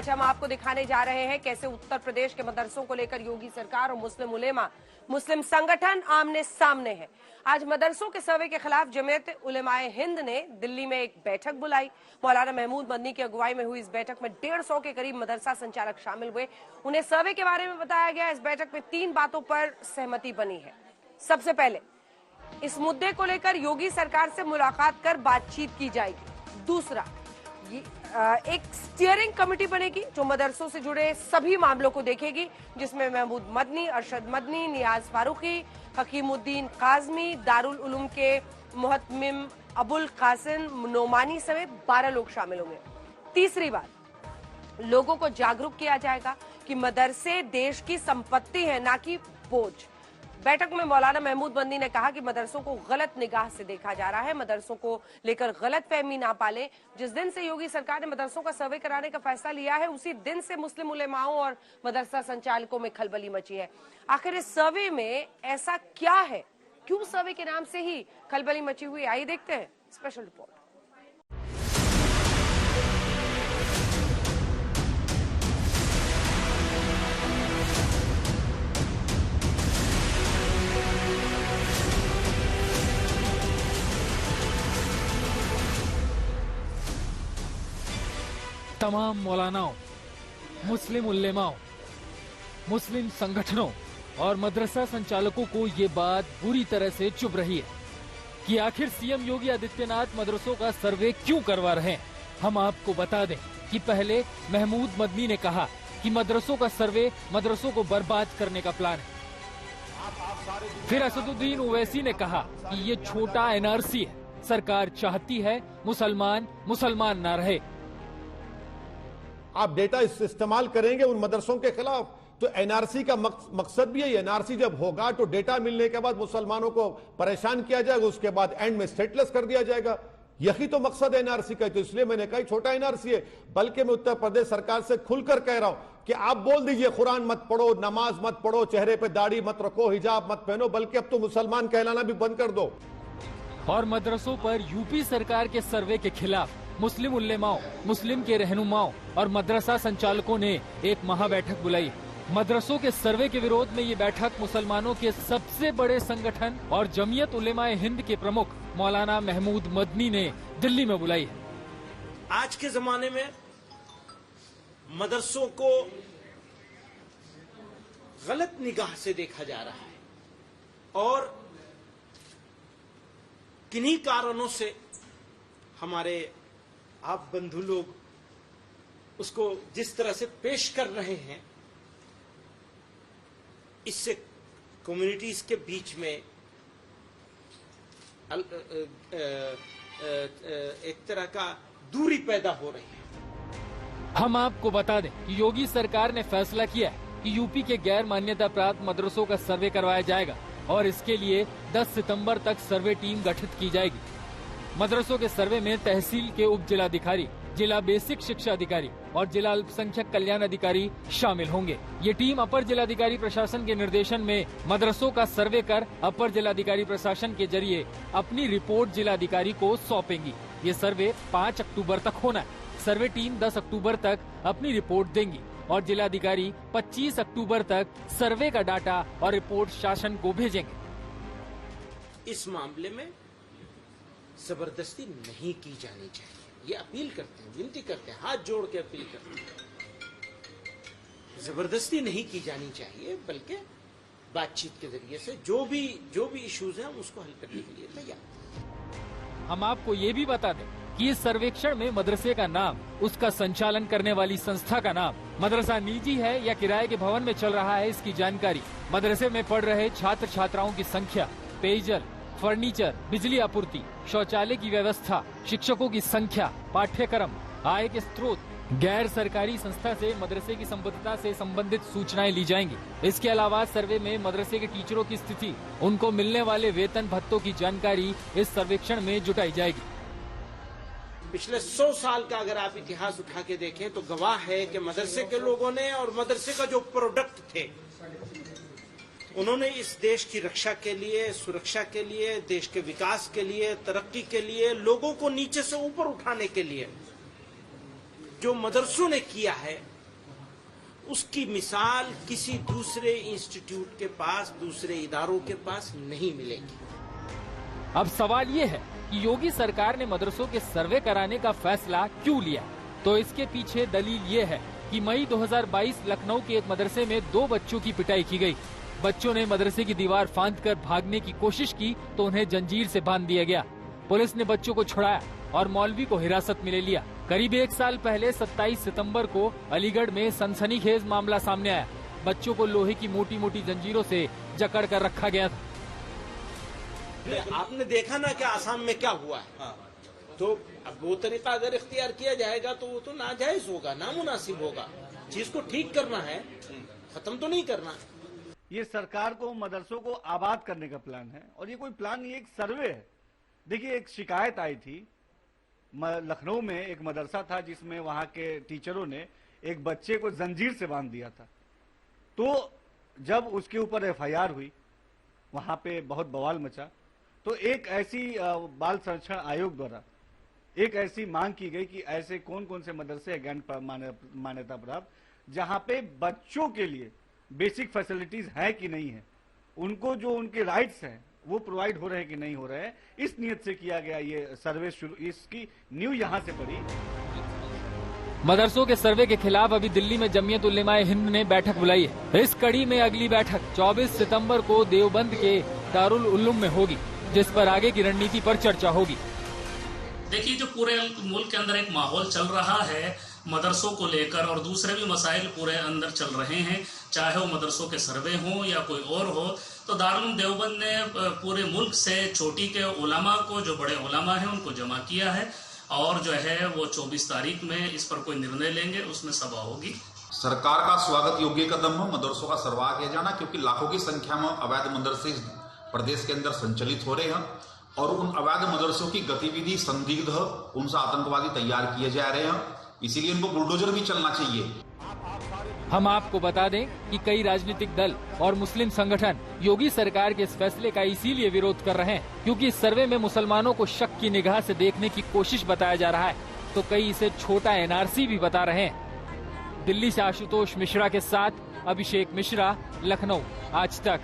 आज हम आपको दिखाने जा रहे हैं कैसे उत्तर प्रदेश के मदरसों को लेकर योगी सरकार और मुस्लिम उलेमा, मुस्लिम संगठन आमने सामने हैं। आज मदरसों के सर्वे के खिलाफ जमीयत उलेमाए हिंद ने दिल्ली में एक बैठक बुलाई। मौलाना महमूद मदनी की अगुवाई में हुई इस बैठक में 150 के करीब मदरसा संचालक शामिल हुए। उन्हें सर्वे के बारे में बताया गया। इस बैठक में 3 बातों पर सहमति बनी है। सबसे पहले इस मुद्दे को लेकर योगी सरकार से मुलाकात कर बातचीत की जाएगी। दूसरा, एक स्टीयरिंग कमेटी बनेगी जो मदरसों से जुड़े सभी मामलों को देखेगी, जिसमें महमूद मदनी, अरशद मदनी, नियाज फारूकी, हकीमुद्दीन काजमी, दारुल उलूम के मुहतमिम अबुल कासिम नोमानी समेत 12 लोग शामिल होंगे। तीसरी बात, लोगों को जागरूक किया जाएगा कि मदरसे देश की संपत्ति है, ना कि बोझ। बैठक में मौलाना महमूद मदनी ने कहा कि मदरसों को गलत निगाह से देखा जा रहा है, मदरसों को लेकर गलत फहमी ना पाले। जिस दिन से योगी सरकार ने मदरसों का सर्वे कराने का फैसला लिया है, उसी दिन से मुस्लिम उलेमाओं और मदरसा संचालकों में खलबली मची है। आखिर इस सर्वे में ऐसा क्या है, क्यों सर्वे के नाम से ही खलबली मची हुई? आइए देखते हैं स्पेशल रिपोर्ट। तमाम मौलानाओं, मुस्लिम उलेमाओं, मुस्लिम संगठनों और मदरसा संचालकों को ये बात बुरी तरह से चुभ रही है कि आखिर सीएम योगी आदित्यनाथ मदरसों का सर्वे क्यों करवा रहे हैं। हम आपको बता दें कि पहले महमूद मदनी ने कहा कि मदरसों का सर्वे मदरसों को बर्बाद करने का प्लान है। फिर असदुद्दीन ओवैसी ने कहा कि ये छोटा एनआरसी है, सरकार चाहती है मुसलमान ना रहे। आप डेटा इस्तेमाल करेंगे उन मदरसों के खिलाफ, तो एनआरसी का मकसद भी है। एनआरसी जब होगा तो डेटा मिलने के बाद मुसलमानों को परेशान किया जाएगा, उसके बाद एंड में स्टेटलेस कर दिया जाएगा। यही तो मकसद है एनआरसी का। तो इसलिए मैंने कहा छोटा एनआरसी है। बल्कि मैं उत्तर प्रदेश सरकार से खुलकर कह रहा हूं कि आप बोल दीजिए कुरान मत पढ़ो, नमाज मत पढ़ो, चेहरे पे दाढ़ी मत रखो, हिजाब मत पहनो, बल्कि अब तो मुसलमान कहलाना भी बंद कर दो। और मदरसों पर यूपी सरकार के सर्वे के खिलाफ मुस्लिम उलेमाओं, मुस्लिम के रहनुमाओं और मदरसा संचालकों ने एक महाबैठक बुलाई। मदरसों के सर्वे के विरोध में ये बैठक मुसलमानों के सबसे बड़े संगठन और जमीयत उलेमाए हिंद के प्रमुख मौलाना महमूद मदनी ने दिल्ली में बुलाई है। आज के जमाने में मदरसों को गलत निगाह से देखा जा रहा है और किन्हीं कारणों से हमारे आप बंधु लोग उसको जिस तरह से पेश कर रहे हैं, इससे कम्युनिटीज के बीच में एक तरह का दूरी पैदा हो रही है। हम आपको बता दें कि योगी सरकार ने फैसला किया है कि यूपी के गैर मान्यता प्राप्त मदरसों का सर्वे करवाया जाएगा और इसके लिए 10 सितंबर तक सर्वे टीम गठित की जाएगी। मदरसों के सर्वे में तहसील के उप जिलाधिकारी, जिला बेसिक शिक्षा अधिकारी और जिला अल्पसंख्यक कल्याण अधिकारी शामिल होंगे। ये टीम अपर जिलाधिकारी प्रशासन के निर्देशन में मदरसों का सर्वे कर अपर जिलाधिकारी प्रशासन के जरिए अपनी रिपोर्ट जिलाधिकारी को सौंपेंगी। ये सर्वे 5 अक्टूबर तक होना है। सर्वे टीम 10 अक्टूबर तक अपनी रिपोर्ट देंगी और जिलाधिकारी 25 अक्टूबर तक सर्वे का डाटा और रिपोर्ट शासन को भेजेंगे। इस मामले में जबरदस्ती नहीं की जानी चाहिए, ये अपील करते हैं, विनती करते हैं, हाथ जोड़ के अपील करते हैं। जबरदस्ती नहीं की जानी चाहिए, बल्कि बातचीत के जरिए से जो भी इश्यूज हैं उसको हल करने के लिए तैयार। हम आपको ये भी बता दें कि इस सर्वेक्षण में मदरसे का नाम, उसका संचालन करने वाली संस्था का नाम, मदरसा निजी है या किराए के भवन में चल रहा है, इसकी जानकारी, मदरसे में पढ़ रहे छात्र छात्राओं की संख्या, पेयजल, फर्नीचर, बिजली आपूर्ति, शौचालय की व्यवस्था, शिक्षकों की संख्या, पाठ्यक्रम, आय के स्रोत, गैर सरकारी संस्था से मदरसे की संबद्धता से संबंधित सूचनाएं ली जाएंगी। इसके अलावा सर्वे में मदरसे के टीचरों की स्थिति, उनको मिलने वाले वेतन भत्तों की जानकारी इस सर्वेक्षण में जुटाई जाएगी। पिछले 100 साल का अगर आप इतिहास उठा के देखें तो गवाह है कि मदरसे के लोगों ने और मदरसे का जो प्रोडक्ट थे, उन्होंने इस देश की रक्षा के लिए, सुरक्षा के लिए, देश के विकास के लिए, तरक्की के लिए, लोगों को नीचे से ऊपर उठाने के लिए जो मदरसों ने किया है उसकी मिसाल किसी दूसरे इंस्टीट्यूट के पास, दूसरे इदारों के पास नहीं मिलेगी। अब सवाल ये है कि योगी सरकार ने मदरसों के सर्वे कराने का फैसला क्यों लिया? तो इसके पीछे दलील ये है कि मई 2022 लखनऊ के एक मदरसे में 2 बच्चों की पिटाई की गई। बच्चों ने मदरसे की दीवार फांदकर भागने की कोशिश की तो उन्हें जंजीर से बांध दिया गया। पुलिस ने बच्चों को छुड़ाया और मौलवी को हिरासत में ले लिया। करीब 1 साल पहले 27 सितंबर को अलीगढ़ में सनसनीखेज मामला सामने आया। बच्चों को लोहे की मोटी मोटी जंजीरों से जकड़ कर रखा गया था। आपने देखा ना कि आसाम में क्या हुआ है। तो अब वो तरीका अगर इख्तियार किया जाएगा तो वो तो नाजायज होगा, नामुनासिब होगा। चीज को ठीक करना है, खत्म तो नहीं करना। ये सरकार को मदरसों को आबाद करने का प्लान है और ये कोई प्लान नहीं, एक सर्वे है। देखिए, एक शिकायत आई थी लखनऊ में, एक मदरसा था जिसमें वहां के टीचरों ने एक बच्चे को जंजीर से बांध दिया था। तो जब उसके ऊपर एफआईआर हुई, वहां पे बहुत बवाल मचा। तो एक ऐसी बाल संरक्षण आयोग द्वारा एक ऐसी मांग की गई कि ऐसे कौन कौन से मदरसे गैर मान्यता प्राप्त जहां पे बच्चों के लिए बेसिक फैसिलिटीज है कि नहीं है, उनको जो उनके राइट्स हैं वो प्रोवाइड हो रहे हैं कि नहीं हो रहे हैं। इस नियत से किया गया ये सर्वे शुरू, इसकी न्यू यहां से पड़ी। मदरसों के सर्वे के खिलाफ अभी दिल्ली में जमीयत उलेमाए हिंद ने बैठक बुलाई है। इस कड़ी में अगली बैठक 24 सितंबर को देवबंद के दारुल उलूम में होगी, जिस पर आगे की रणनीति पर चर्चा होगी। देखिए, जो पूरे मुल्क के अंदर एक माहौल चल रहा है मदरसों को लेकर और दूसरे भी मसाइल पूरे अंदर चल रहे हैं, चाहे वो मदरसों के सर्वे हो या कोई और हो, तो दारुल देवबंद ने पूरे मुल्क से चोटी के उलमा को, जो बड़े उलमा हैं, उनको जमा किया है और जो है वो 24 तारीख में इस पर कोई निर्णय लेंगे, उसमें सभा होगी। सरकार का स्वागत योग्य कदम हो मदरसों का सर्वा किया जाना, क्योंकि लाखों की संख्या में अवैध मदरसे प्रदेश के अंदर संचालित हो रहे हैं और उन अवैध मदरसों की गतिविधि संदिग्ध है, उनसे आतंकवादी तैयार किए जा रहे हैं, इसीलिए इनको बुलडोजर भी चलना चाहिए। हम आपको बता दें कि कई राजनीतिक दल और मुस्लिम संगठन योगी सरकार के इस फैसले का इसीलिए विरोध कर रहे हैं क्योंकि इस सर्वे में मुसलमानों को शक की निगाह से देखने की कोशिश बताया जा रहा है, तो कई इसे छोटा एनआरसी भी बता रहे हैं। दिल्ली से आशुतोष मिश्रा के साथ अभिषेक मिश्रा, लखनऊ, आज तक।